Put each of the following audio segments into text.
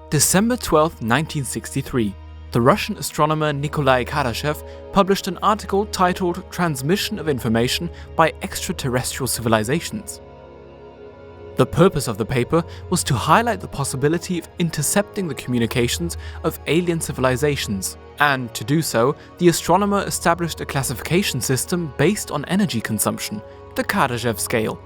December 12, 1963, the Russian astronomer Nikolaj Kardašëv published an article titled Transmission of Information by Extraterrestrial Civilizations. The purpose of the paper was to highlight the possibility of intercepting the communications of alien civilizations, and to do so, the astronomer established a classification system based on energy consumption, the Kardašëv scale.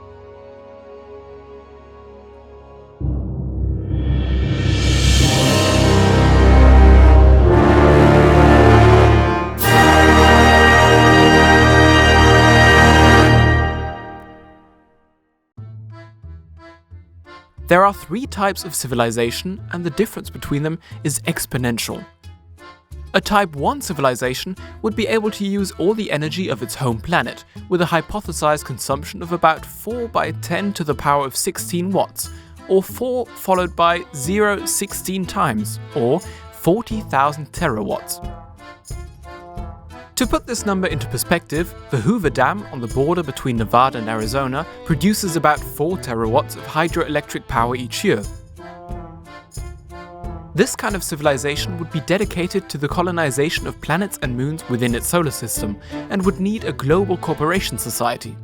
There are three types of civilization, and the difference between them is exponential. A Type 1 civilization would be able to use all the energy of its home planet, with a hypothesized consumption of about 4 by 10 to the power of 16 watts, or 4 followed by 0 16 times, or 40,000 terawatts. To put this number into perspective, the Hoover Dam on the border between Nevada and Arizona produces about 4 terawatts of hydroelectric power each year. This kind of civilization would be dedicated to the colonization of planets and moons within its solar system, and would need a global cooperation society.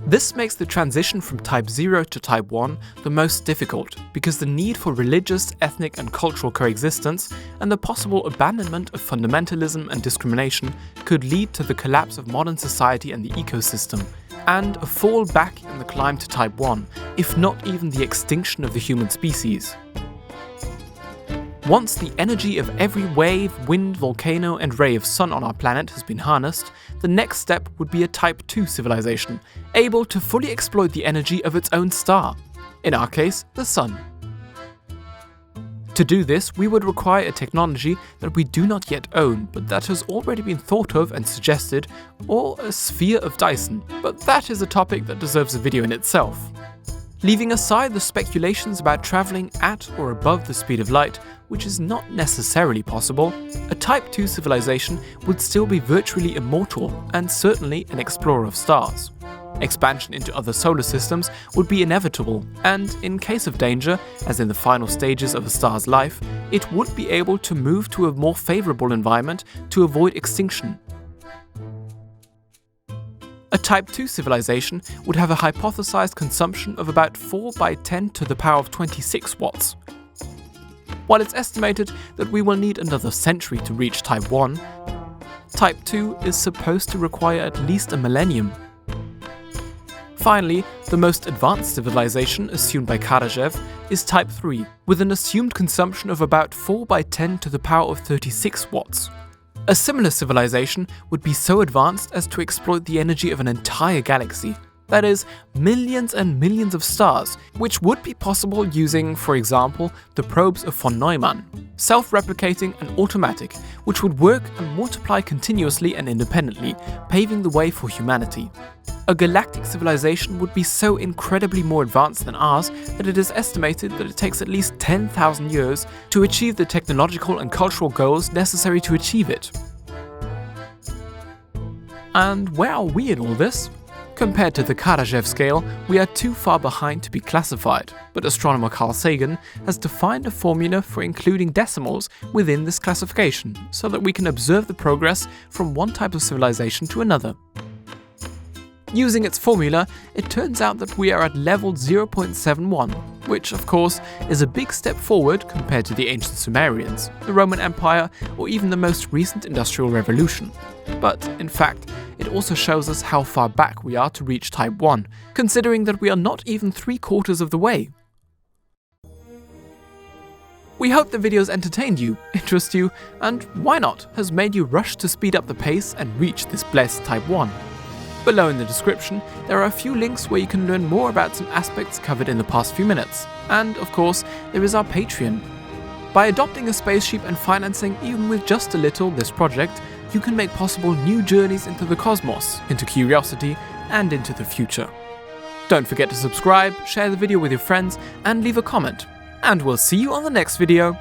This makes the transition from Type 0 to Type 1 the most difficult, because the need for religious, ethnic and cultural coexistence and the possible abandonment of fundamentalism and discrimination could lead to the collapse of modern society and the ecosystem, and a fall back in the climb to Type 1, if not even the extinction of the human species. Once the energy of every wave, wind, volcano and ray of sun on our planet has been harnessed, the next step would be a Type 2 civilization, able to fully exploit the energy of its own star, in our case, the Sun. To do this, we would require a technology that we do not yet own, but that has already been thought of and suggested, or a sphere of Dyson, but that is a topic that deserves a video in itself. Leaving aside the speculations about travelling at or above the speed of light, which is not necessarily possible, a Type 2 civilization would still be virtually immortal and certainly an explorer of stars. Expansion into other solar systems would be inevitable, and in case of danger, as in the final stages of a star's life, it would be able to move to a more favourable environment to avoid extinction. A Type 2 civilization would have a hypothesized consumption of about 4 by 10 to the power of 26 watts. While it's estimated that we will need another century to reach Type 1, Type 2 is supposed to require at least a millennium. Finally, the most advanced civilization assumed by Kardašëv is Type 3, with an assumed consumption of about 4 by 10 to the power of 36 watts. A similar civilization would be so advanced as to exploit the energy of an entire galaxy, that is, millions and millions of stars, which would be possible using, for example, the probes of von Neumann, self-replicating and automatic, which would work and multiply continuously and independently, paving the way for humanity. A galactic civilization would be so incredibly more advanced than ours that it is estimated that it takes at least 10,000 years to achieve the technological and cultural goals necessary to achieve it. And where are we in all this? Compared to the Kardašëv scale, we are too far behind to be classified, but astronomer Carl Sagan has defined a formula for including decimals within this classification, so that we can observe the progress from one type of civilization to another. Using its formula, it turns out that we are at level 0.71, which of course is a big step forward compared to the ancient Sumerians, the Roman Empire, or even the most recent Industrial Revolution. But in fact, it also shows us how far back we are to reach Type 1, considering that we are not even 3/4 of the way. We hope the videos entertained you, interest you, and why not, has made you rush to speed up the pace and reach this blessed Type 1. Below in the description, there are a few links where you can learn more about some aspects covered in the past few minutes. And of course, there is our Patreon. By adopting a spaceship and financing even with just a little this project, you can make possible new journeys into the cosmos, into curiosity, and into the future. Don't forget to subscribe, share the video with your friends, and leave a comment. And we'll see you on the next video.